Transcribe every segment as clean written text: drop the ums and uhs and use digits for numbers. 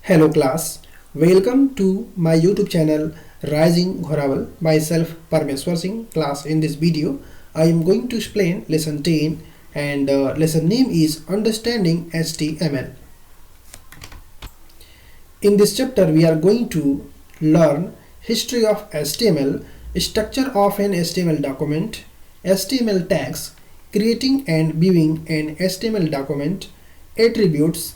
Hello class, welcome to my YouTube channel Rising Ghorawal. Myself Parmeshwar Singh. Class, in this video I am going to explain lesson 10 and lesson name is Understanding HTML. In this chapter we are going to learn history of HTML, structure of an HTML document, HTML tags, creating and viewing an HTML document, attributes,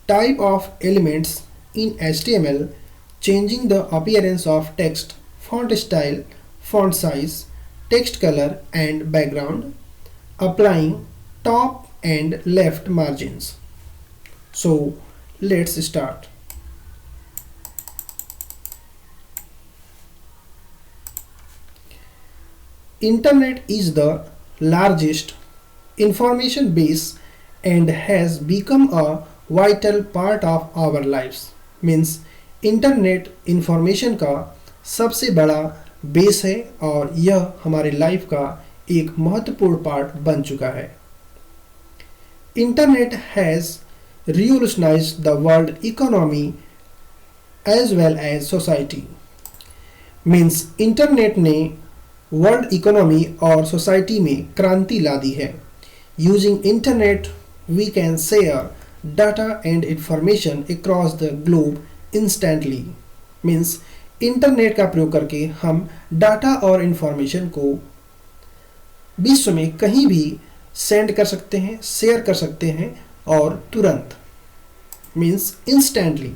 type of elements in HTML, changing the appearance of text, font style, font size, text color and background, applying top and left margins. So let's start. Internet is the largest information base and has become a vital part of our lives. Means internet information का सबसे बड़ा base है और यह हमारे life का एक महत्वपूर्ण पार्ट बन चुका है. Internet has revolutionized the world economy as well as society. Means internet ने वर्ल्ड इकोनॉमी और सोसाइटी में क्रांति ला दी है. Using internet we can share data and information across the globe instantly. Means internet का प्रयोग करके हम डाटा और इंफॉर्मेशन को विश्व में कहीं भी सेंड कर सकते हैं, शेयर कर सकते हैं और तुरंत. Means instantly.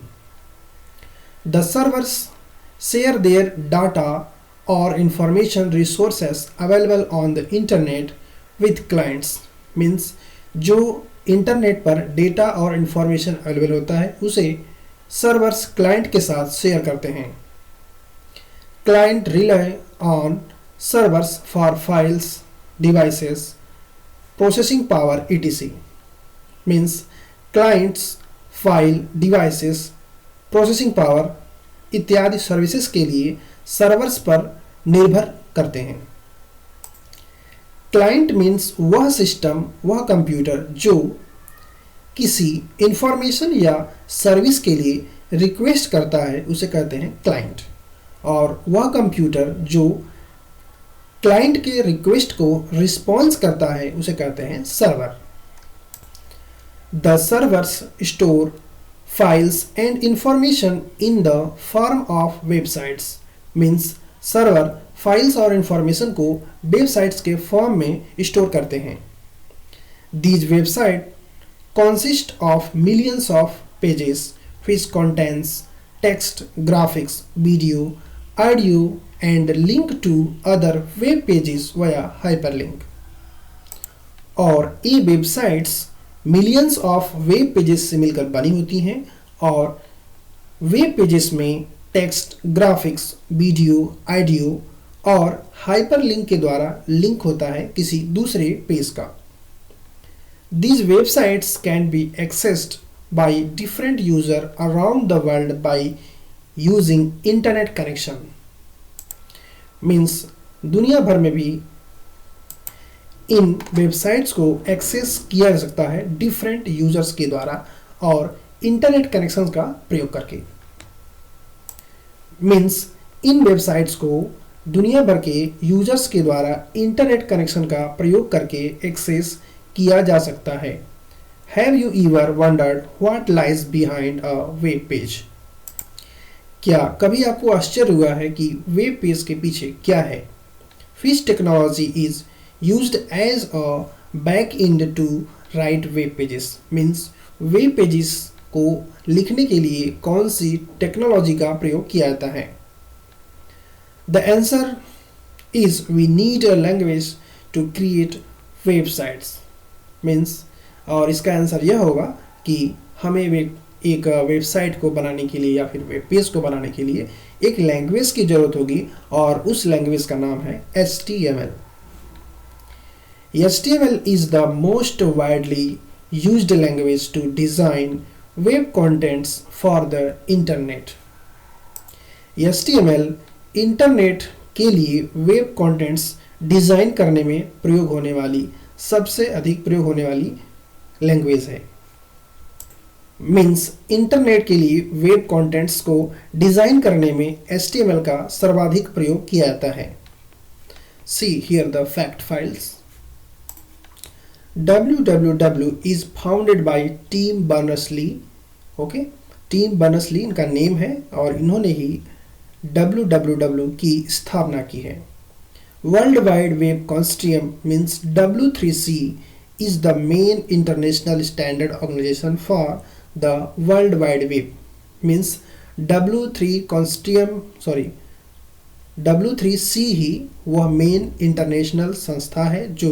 The servers share their data और information resources available on the internet with clients. Means जो इंटरनेट पर डेटा और इन्फॉर्मेशन अवेलेबल होता है उसे सर्वर्स क्लाइंट के साथ शेयर करते हैं. Client rely on servers for files, devices, processing power etc. Means clients file, devices, processing power इत्यादि सर्विसेज के लिए सर्वर्स पर निर्भर करते हैं. क्लाइंट मीन्स वह सिस्टम, वह कंप्यूटर जो किसी इंफॉर्मेशन या सर्विस के लिए रिक्वेस्ट करता है उसे कहते हैं क्लाइंट, और वह कंप्यूटर जो क्लाइंट के रिक्वेस्ट को रिस्पॉन्स करता है उसे कहते हैं server. The servers store files and information in the form of websites. Means server files और इंफॉर्मेशन को वेबसाइट्स के फॉर्म में स्टोर करते हैं. These website consist of millions of pages which contains text, graphics, video, audio and link to other web pages via hyperlink. और ये websites millions of web pages से मिलकर बनी होती हैं और वेब पेजेस में टेक्स्ट, ग्राफिक्स, वीडियो, ऑडियो और हाइपरलिंक के द्वारा लिंक होता है किसी दूसरे पेज का. These websites can be accessed by different users around the world by using internet connection. Means दुनिया भर में भी इन वेबसाइट्स को एक्सेस किया जा सकता है डिफरेंट यूजर्स के द्वारा और इंटरनेट कनेक्शन का प्रयोग करके. मीन्स इन वेबसाइट्स को दुनिया भर के यूजर्स के द्वारा इंटरनेट कनेक्शन का प्रयोग करके एक्सेस किया जा सकता है. Have you ever wondered what lies behind a web page? क्या कभी आपको आश्चर्य हुआ है कि वेब पेज के पीछे क्या है? Which technology is used as a back-end to write web pages? Means web pages को लिखने के लिए कौन सी टेक्नोलॉजी का प्रयोग किया जाता है? The answer is we need a language to create websites. Means और इसका आंसर यह होगा कि हमें एक वेबसाइट को बनाने के लिए या फिर वेब पेज को बनाने के लिए एक लैंग्वेज की ज़रूरत होगी और उस लैंग्वेज का नाम है HTML. HTML is the most widely used language to design web contents for the internet. HTML internet के लिए वेब कंटेंट्स डिज़ाइन करने में प्रयोग होने वाली सबसे अधिक प्रयोग होने वाली लैंग्वेज है. मीन्स इंटरनेट के लिए वेब कंटेंट्स को डिजाइन करने में HTML का सर्वाधिक प्रयोग किया जाता है। See here the fact files. www is founded by team Berners-Lee. Okay, team Berners-Lee इनका नेम है और इन्होंने ही www की स्थापना की है। World wide web consortium means W3C is the main international standard organization for the world wide web। means W3C ही वह main international संस्था है जो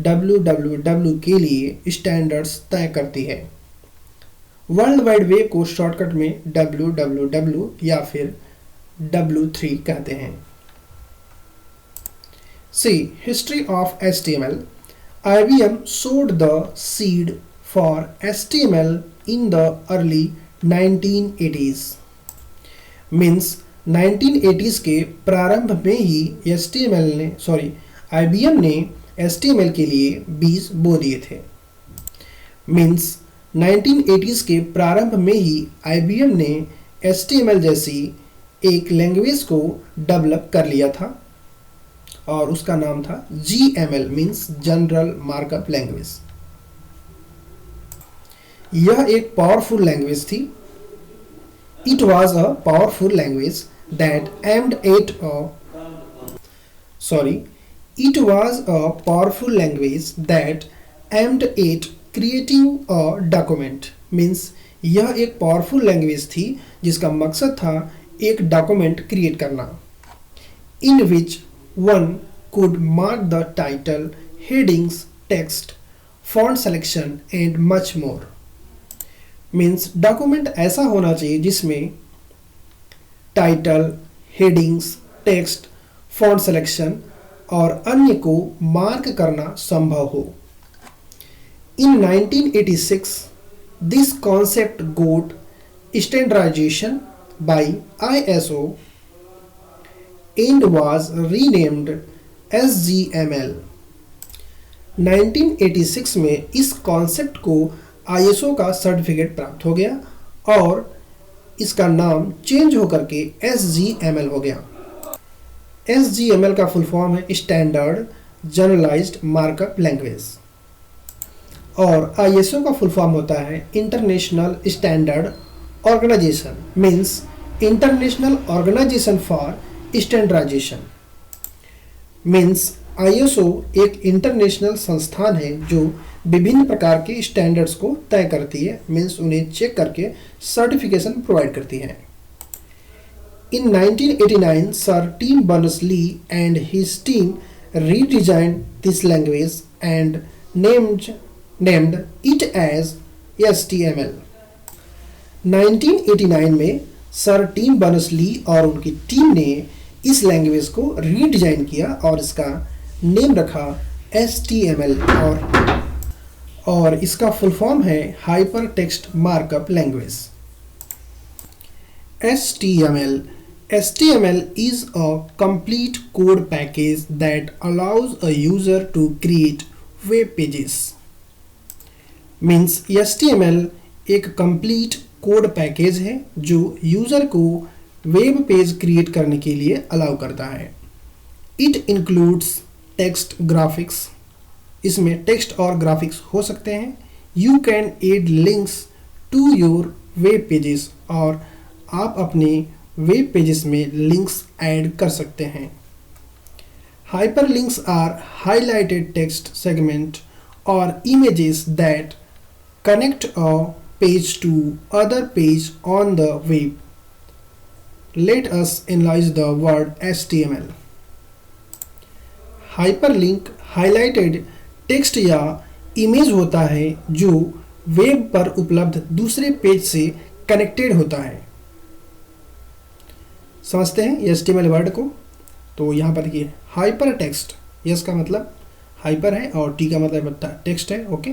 www के लिए स्टैंडर्ड्स तय करती है। वर्ल्ड वाइड वेब को शॉर्टकट में www या फिर W3 कहते हैं। See history of HTML। IBM sowed the seed for HTML in the early 1980s। Means 1980s के प्रारंभ में ही IBM ने HTML के लिए बीज बो दिए थे। मीन्स 1980s के प्रारंभ में ही IBM ने HTML जैसी एक लैंग्वेज को डेवलप कर लिया था और उसका नाम था GML means general markup language. यह एक पावरफुल लैंग्वेज थी। It was a powerful language that aimed at It was a powerful language that aimed at creating a document। Means यह एक पावरफुल लैंग्वेज थी जिसका मकसद था एक डॉक्यूमेंट क्रिएट करना। इन विच one could mark the title, headings, text, font selection and much more। Means document ऐसा होना चाहिए जिसमें title, headings, text, font selection और अन्य को मार्क करना संभव हो। In 1986 this concept got standardization by ISO and was renamed SGML। 1986 में इस कॉन्सेप्ट को ISO का सर्टिफिकेट प्राप्त हो गया और इसका नाम चेंज होकर के SGML हो गया। SGML का फुल फॉर्म है स्टैंडर्ड जनरलाइज्ड मार्कअप लैंग्वेज और ISO का फुल फॉर्म होता है international standard organization means international organization for standardization. Means ISO एक इंटरनेशनल संस्थान है जो विभिन्न प्रकार के स्टैंडर्ड्स को तय करती है। मीन्स उन्हें चेक करके सर्टिफिकेशन प्रोवाइड करती है। In 1989, Sir Tim Berners-Lee and his team redesigned this language and named it as HTML। 1989 में सर टीम बर्नर्स-ली और उनकी टीम ने इस लैंग्वेज को रीडिजाइन किया और इसका नेम रखा HTML और इसका फुल फॉर्म है hyper text markup language. HTML is a complete code package that allows a user to create web pages। Means HTML एक कंप्लीट कोड पैकेज है जो यूज़र को वेब पेज क्रिएट करने के लिए अलाउ करता है। इट इंक्लूड्स टेक्स्ट ग्राफिक्स, इसमें टेक्स्ट और ग्राफिक्स हो सकते हैं। You can add links to your web pages और आप अपने वेब पेजेस में लिंक्स ऐड कर सकते हैं। Hyperlinks are highlighted text segment or images that connect a page to other page on the web. Let us analyze the word HTML। Hyperlink highlighted text या image होता है जो web पर उपलब्ध दूसरे पेज से कनेक्टेड होता है। समझते हैं HTML वर्ड को। तो यहाँ पर देखिए हाइपर टेक्स्ट, यस का मतलब हाइपर है और टी का मतलब टेक्स्ट है। ओके,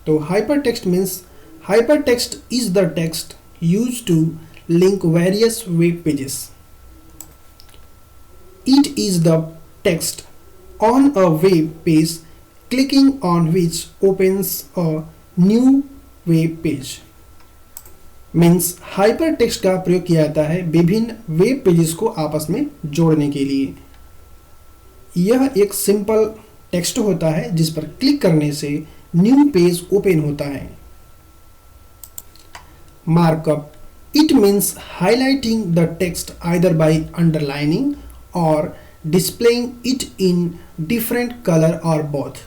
तो hypertext means hypertext is the text use to link various web pages. It is the text on a web page clicking on which opens a new web page। Means hypertext का प्रयोग किया जाता है विभिन्न web pages को आपस में जोड़ने के लिए। यह एक सिंपल टेक्स्ट होता है जिस पर क्लिक करने से न्यू पेज ओपन होता है। Markup, it means highlighting the text either by underlining or displaying it in different colour or both.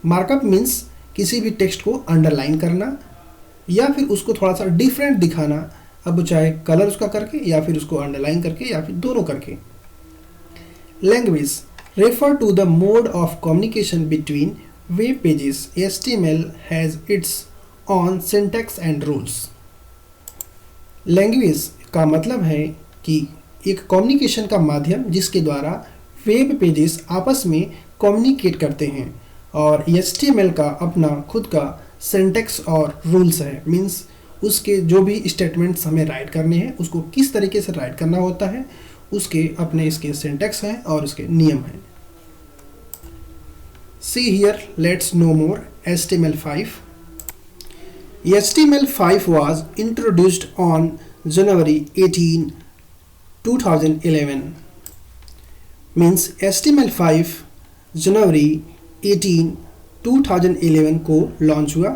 Markup means किसी भी टेक्स्ट को अंडरलाइन करना या फिर उसको थोड़ा सा डिफरेंट दिखाना, अब चाहे कलर उसका करके या फिर उसको अंडरलाइन करके या फिर दोनों करके। Language refer to the mode of communication between web pages. HTML has its own syntax and rules. Language का मतलब है कि एक कम्युनिकेशन का माध्यम जिसके द्वारा वेब पेजेस आपस में कम्युनिकेट करते हैं, और HTML का अपना खुद का सिंटैक्स और रूल्स है। मीन्स उसके जो भी स्टेटमेंट्स हमें राइट करने हैं उसको किस तरीके से राइट करना होता है, उसके अपने इसके सिंटैक्स हैं और उसके नियम हैं। See here, let's know more. HTML5. HTML5 was introduced on January 18, 2011. Means HTML5 जनवरी 18, 2011 को लॉन्च हुआ।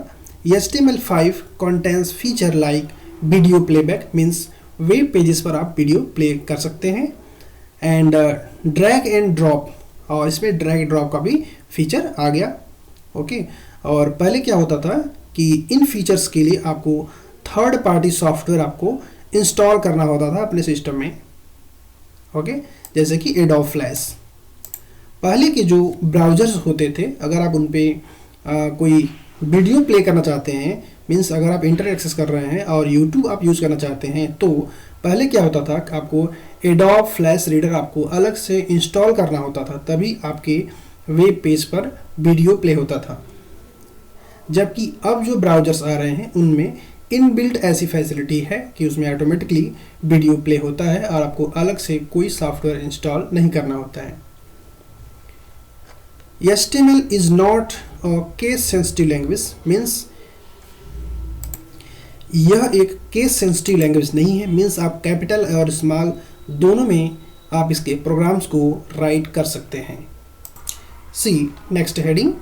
HTML5 contains feature like video playback, means web pages पर आप वीडियो प्ले कर सकते हैं, एंड ड्रैग एंड ड्रॉप, और इसमें ड्रैग ड्रॉप का भी फीचर आ गया। ओके, और पहले क्या होता था कि इन फीचर्स के लिए आपको थर्ड पार्टी सॉफ्टवेयर आपको इंस्टॉल करना होता था अपने सिस्टम में। ओके, जैसे कि एडोब फ्लैश। पहले के जो ब्राउज़र्स होते थे, अगर आप उन पर कोई वीडियो प्ले करना चाहते हैं, मीन्स अगर आप इंटरनेट एक्सेस कर रहे हैं और यूट्यूब आप यूज़ करना चाहते हैं, तो पहले क्या होता था कि आपको एडोब फ्लैश रीडर आपको अलग से इंस्टॉल करना होता था, तभी आपके वेब पेज पर वीडियो प्ले होता था। जबकि अब जो ब्राउज़र्स आ रहे हैं उनमें इनबिल्ट ऐसी फैसिलिटी है कि उसमें ऑटोमेटिकली वीडियो प्ले होता है और आपको अलग से कोई सॉफ्टवेयर इंस्टॉल नहीं करना होता है। HTML is not a case sensitive language, means यह एक केस सेंसिटिव लैंग्वेज नहीं है। मीन्स आप कैपिटल और स्मॉल दोनों में आप इसके प्रोग्राम्स को राइट कर सकते हैं। See next heading.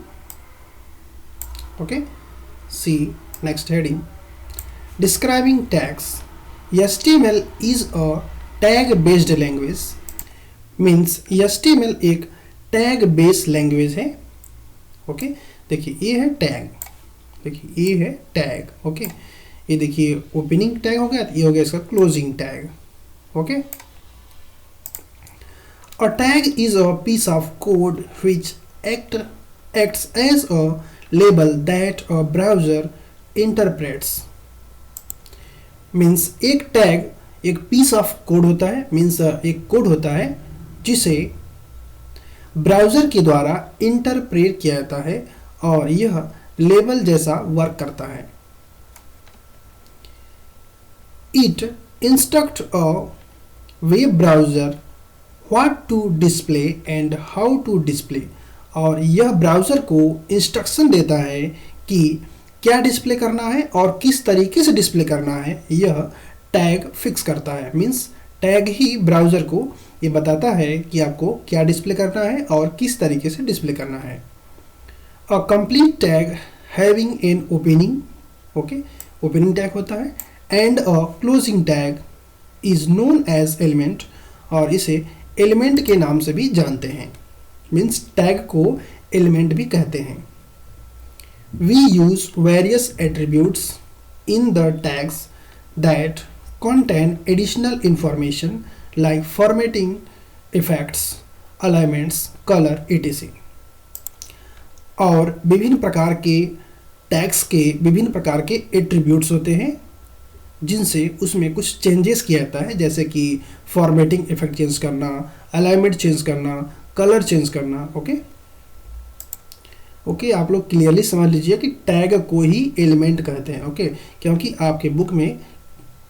Okay, see next heading, describing tags. HTML is a tag based language. Means HTML एक टैग बेस्ड लैंग्वेज है। ओके, देखिए ये है टैग, देखिए ये है टैग। ओके, ये देखिए ओपनिंग टैग हो गया, ये हो गया इसका closing tag. Okay, a tag is a piece of code which acts as a label that a browser interprets. Means एक टैग एक पीस ऑफ कोड होता है, मीन्स एक कोड होता है जिसे ब्राउज़र के द्वारा इंटरप्रेट किया जाता है और यह लेबल जैसा वर्क करता है। It instructs a web browser what to display and how to display. और यह ब्राउज़र को इंस्ट्रक्शन देता है कि क्या डिस्प्ले करना है और किस तरीके से डिस्प्ले करना है, यह टैग फिक्स करता है। मीन्स टैग ही ब्राउज़र को ये बताता है कि आपको क्या डिस्प्ले करना है और किस तरीके से डिस्प्ले करना है। A complete tag having an opening, okay, opening tag होता है, and a closing tag is known as element, और इसे एलिमेंट के नाम से भी जानते हैं। मीन्स टैग को एलिमेंट भी कहते हैं। We use various attributes in the tags that contain additional information like formatting, effects, alignments, color, etc. और विभिन्न प्रकार के टैग्स के विभिन्न प्रकार के एट्रीब्यूट्स होते हैं जिनसे उसमें कुछ चेंजेस किया जाता है, जैसे कि फॉर्मेटिंग इफेक्ट चेंज करना, अलाइनमेंट चेंज करना, कलर चेंज करना। ओके, आप लोग क्लियरली समझ लीजिए कि टैग को ही एलिमेंट कहते हैं। ओके, क्योंकि आपके बुक में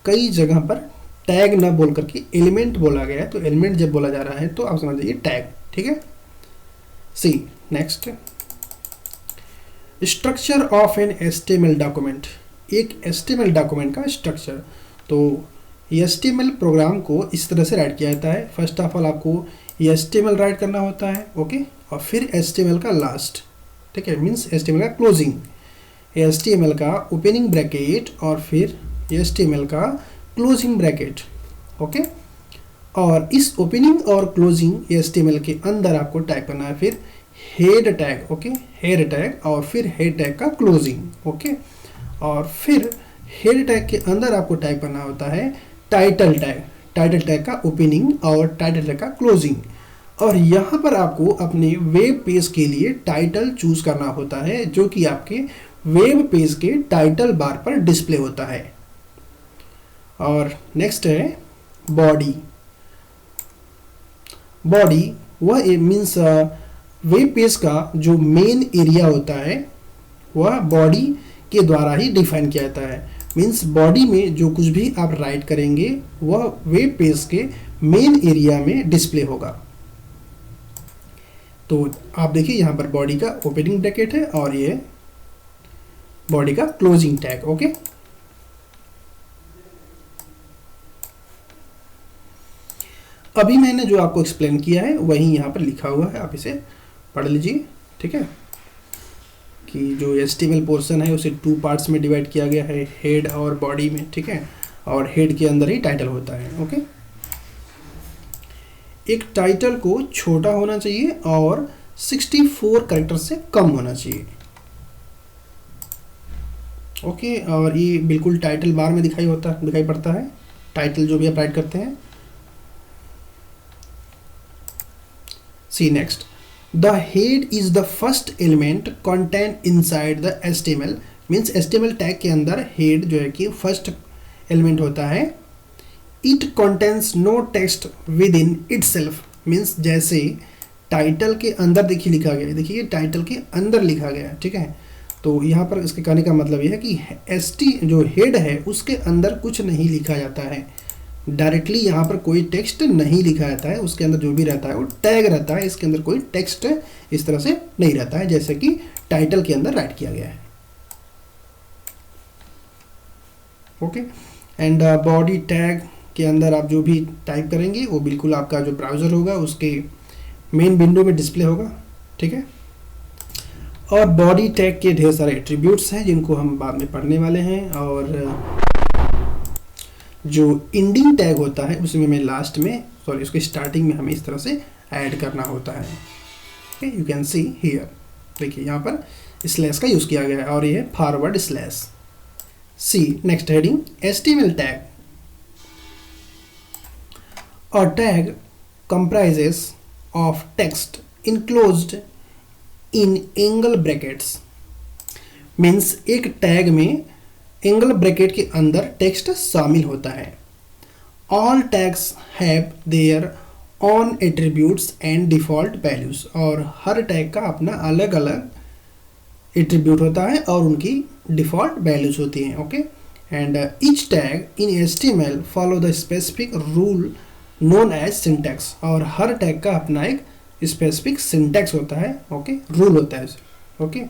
कई जगह पर टैग न बोल करके एलिमेंट बोला गया है, तो एलिमेंट जब बोला जा रहा है तो आप समझ लीजिए टैग। ठीक है, see next, structure of an HTML document. एक HTML डॉक्यूमेंट का स्ट्रक्चर। तो HTML प्रोग्राम को इस तरह से राइट किया जाता है। फर्स्ट ऑफ ऑल आपको HTML राइट करना होता है, ओके, और फिर HTML का लास्ट, ठीक है, मीन्स HTML का क्लोजिंग, HTML का ओपनिंग ब्रैकेट और फिर HTML का क्लोजिंग ब्रैकेट, ओके। और इस ओपनिंग और क्लोजिंग HTML के अंदर आपको टाइप करना है फिर head tag, okay, head tag और फिर हेड टैग का क्लोजिंग, ओके। और फिर हेड टैग के अंदर आपको टाइप करना होता है टाइटल टैग, टाइटल टैग का ओपनिंग और टाइटल टैग का क्लोजिंग। और यहाँ पर आपको अपने वेब पेज के लिए टाइटल चूज करना होता है जो कि आपके वेब पेज के टाइटल बार पर डिस्प्ले होता है। और नेक्स्ट है बॉडी। बॉडी वह मीन्स वेब पेज का जो मेन एरिया होता है वह बॉडी के द्वारा ही डिफाइन किया जाता है। मीन्स बॉडी में जो कुछ भी आप राइट करेंगे वह वेब पेज के मेन एरिया में डिस्प्ले होगा। तो आप देखिए यहाँ पर बॉडी का ओपनिंग ब्रैकेट है और ये बॉडी का क्लोजिंग टैग, ओके। अभी मैंने जो आपको एक्सप्लेन किया है वही यहाँ पर लिखा हुआ है, आप इसे पढ़ लीजिए, ठीक है। कि जो HTML पोर्शन है उसे 2 पार्ट्स में डिवाइड किया गया है, हेड और बॉडी में, ठीक है। और हेड के अंदर ही टाइटल होता है, ओके। एक टाइटल को छोटा होना चाहिए और 64 कैरेक्टर से कम होना चाहिए, ओके। और ये बिल्कुल टाइटल बार में दिखाई पड़ता है, टाइटल जो भी आप राइट करते हैं। See next, the head is the first element contained inside the HTML, means HTML tag के अंदर head जो है कि फर्स्ट एलिमेंट होता है। it contains no text within itself, means जैसे टाइटल के अंदर देखिए लिखा गया है, देखिए टाइटल के अंदर लिखा गया है, ठीक है। तो यहाँ पर इसके कहने का मतलब ये है कि जो हेड है उसके अंदर कुछ नहीं लिखा जाता है, डायरेक्टली यहाँ पर कोई टेक्स्ट नहीं लिखा जाता है, उसके अंदर जो भी रहता है वो टैग रहता है, इसके अंदर कोई टेक्स्ट इस तरह से नहीं रहता है जैसे कि टाइटल के अंदर राइट किया गया है, ओके। एंड बॉडी टैग के अंदर आप जो भी टाइप करेंगे वो बिल्कुल आपका जो ब्राउज़र होगा उसके मेन विंडो में डिस्प्ले होगा, ठीक है। और बॉडी टैग के ढेर सारे एट्रीब्यूट्स हैं जिनको हम बाद में पढ़ने वाले हैं। और जो इंडिंग टैग होता है उसमें हमें लास्ट में उसके स्टार्टिंग में हमें इस तरह से ऐड करना होता है, okay. You can see here, देखिए यहाँ पर स्लैश का यूज़ किया गया है और ये है forward slash. See next heading, HTML tag. A tag comprises of text enclosed in angle brackets, means एक टैग में एंगल ब्रैकेट के अंदर टेक्स्ट शामिल होता है। All tags have their own attributes and default values, और हर टैग का अपना अलग अलग एट्रीब्यूट होता है और उनकी डिफ़ॉल्ट वैल्यूज़ होती हैं, okay. And each tag in HTML follow the specific rule known as syntax, और हर टैग का अपना एक स्पेसिफिक सिंटैक्स होता है, ओके, रूल होता है, ओके।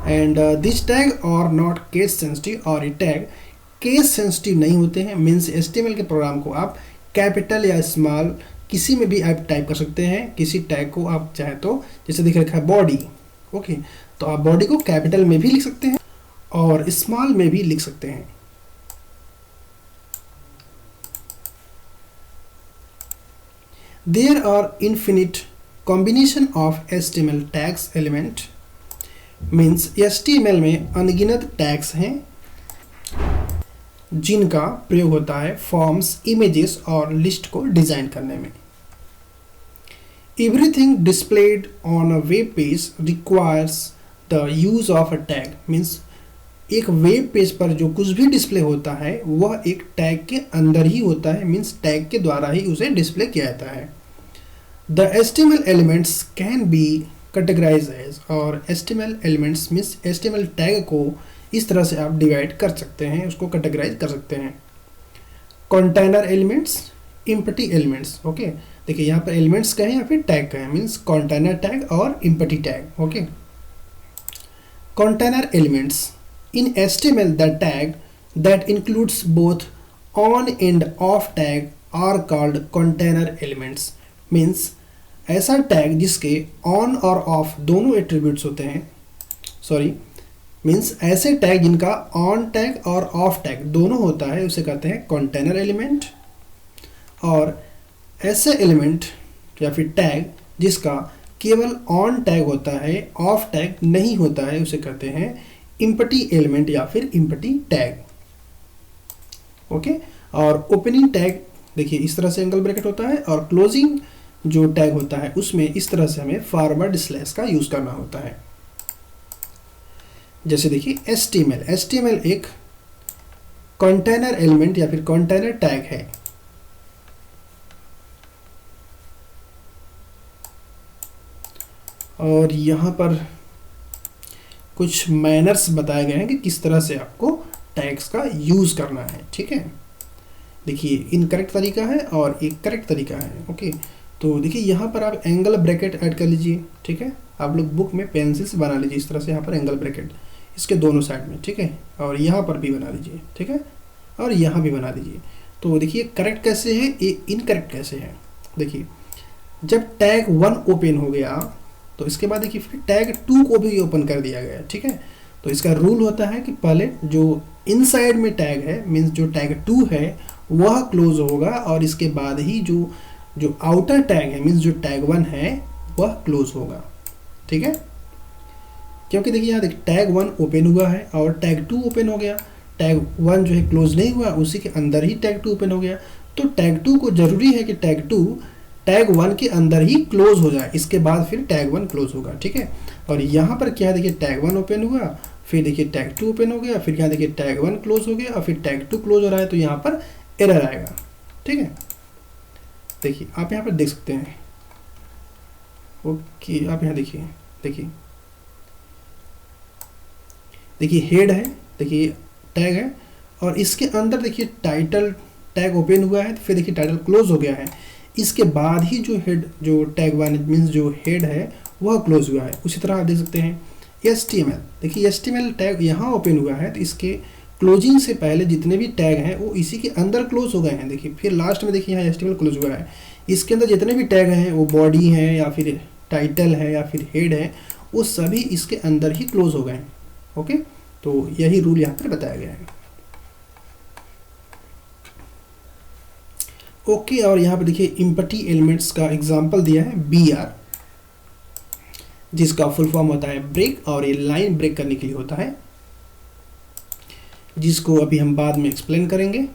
एंड दिस टैग और नॉट केस सेंसिटिव, और ये टैग केस सेंसिटिव नहीं होते हैं। मीन्स HTML के प्रोग्राम को आप कैपिटल या स्मॉल किसी में भी आप टाइप कर सकते हैं। किसी टैग को आप चाहे तो, जैसे दिख रखा है बॉडी, ओके, तो आप बॉडी को कैपिटल में भी लिख सकते हैं और स्मॉल में भी लिख सकते हैं। There are infinite combination of HTML tags element, means HTML में अनगिनत टैग्स हैं जिनका प्रयोग होता है फॉर्म्स, इमेजेस और लिस्ट को डिज़ाइन करने में। Everything displayed on a web page requires the use of a tag, means एक वेब पेज पर जो कुछ भी डिस्प्ले होता है वह एक टैग के अंदर ही होता है, मीन्स टैग के द्वारा ही उसे डिस्प्ले किया जाता है। The HTML elements can be categorise as, और HTML elements means HTML tag को इस तरह से आप डिवाइड कर सकते हैं, उसको कैटेगराइज कर सकते हैं। Container elements, empty elements, okay. देखिए यहाँ पर एलिमेंट्स का है या फिर टैग का है, मीन्स कंटेनर टैग और empty tag, okay. Container elements, in HTML the tag that includes both on and off tag are called container elements. Means ऐसा टैग जिसके ऑन और ऑफ दोनों एट्रीब्यूट्स होते हैं, सॉरी मीन्स ऐसे टैग जिनका on tag और ऑफ टैग दोनों होता है उसे कहते हैं कंटेनर एलिमेंट। और ऐसे एलिमेंट या फिर टैग जिसका केवल ऑन टैग होता है, ऑफ टैग नहीं होता है, उसे कहते हैं एम्प्टी एलिमेंट या फिर एम्प्टी टैग। ओके, और ओपनिंग टैग देखिए इस तरह से एंगल ब्रैकेट होता है, और क्लोजिंग जो टैग होता है उसमें इस तरह से हमें फॉरवर्ड स्लैश का यूज करना होता है। जैसे देखिए HTML एक कंटेनर एलिमेंट या फिर कंटेनर टैग है। और यहाँ पर कुछ मैनर्स बताए गए हैं कि किस तरह से आपको टैग्स का यूज करना है। ठीक है, देखिए इनकरेक्ट तरीका है और एक करेक्ट तरीका है। ओके, तो देखिए यहाँ पर आप एंगल ब्रैकेट ऐड कर लीजिए। ठीक है, आप लोग बुक में पेंसिल से बना लीजिए इस तरह से, यहाँ पर एंगल ब्रैकेट इसके दोनों साइड में। ठीक है, और यहाँ पर भी बना लीजिए। ठीक है, और यहाँ भी बना लीजिए। तो देखिए करेक्ट कैसे है, ये इनकरेक्ट कैसे है। देखिए जब टैग 1 ओपन हो गया तो इसके बाद देखिए फिर टैग 2 को भी ओपन कर दिया गया। ठीक है, तो इसका रूल होता है कि पहले जो इनसाइड में टैग है, मीन्स जो टैग 2 है वह क्लोज होगा, और इसके बाद ही जो आउटर टैग है, मीन्स जो टैग 1 है वह क्लोज होगा। ठीक है, क्योंकि देखिए यहाँ देखिए टैग 1 ओपन हुआ है और टैग 2 ओपन हो गया, टैग 1 जो है क्लोज नहीं हुआ, उसी के अंदर ही टैग 2 ओपन हो गया। तो टैग 2 को जरूरी है कि टैग 2 टैग 1 के अंदर ही क्लोज हो जाए, इसके बाद फिर टैग 1 क्लोज होगा। ठीक है, और यहाँ पर क्या है, देखिए टैग 1 ओपन हुआ, फिर देखिए टैग 2 ओपन हो गया, फिर यहाँ देखिए टैग 1 क्लोज हो गया और फिर टैग 2 क्लोज हो रहा है, तो यहाँ पर एरर आएगा। ठीक है, देखिए आप यहाँ पर देख सकते हैं। ओके, आप यहाँ देखिए देखिए हेड है, देखिए टैग है, और इसके अंदर देखिए टाइटल टैग ओपन हुआ है, फिर देखिए टाइटल क्लोज हो गया है, इसके बाद ही जो हेड जो टैग 1 मीन्स जो हेड है वह क्लोज हुआ है। उसी तरह आप देख सकते हैं HTML, देखिए HTML टैग यहाँ ओपन हुआ है, तो इसके क्लोजिंग से पहले जितने भी टैग हैं वो इसी के अंदर क्लोज हो गए हैं। देखिए फिर लास्ट में देखिए यहाँ HTML क्लोज हुआ है, इसके अंदर जितने भी टैग हैं वो बॉडी है या फिर टाइटल है या फिर हेड है, वो सभी इसके अंदर ही क्लोज हो गए हैं। ओके, तो यही रूल यहाँ पर बताया गया है। ओके, और यहाँ पे देखिए एम्प्टी एलिमेंट्स का एग्जांपल दिया है BR, जिसका फुल फॉर्म होता है ब्रेक, और ये लाइन ब्रेक करने के लिए होता है, जिसको अभी हम बाद में एक्सप्लेन करेंगे।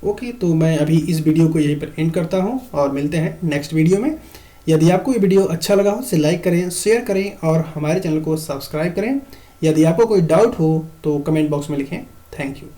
ओके, तो मैं अभी इस वीडियो को यहीं पर एंड करता हूँ और मिलते हैं नेक्स्ट वीडियो में। यदि आपको ये वीडियो अच्छा लगा हो तो लाइक करें, शेयर करें और हमारे चैनल को सब्सक्राइब करें। यदि आपको कोई डाउट हो तो कमेंट बॉक्स में लिखें। Thank you.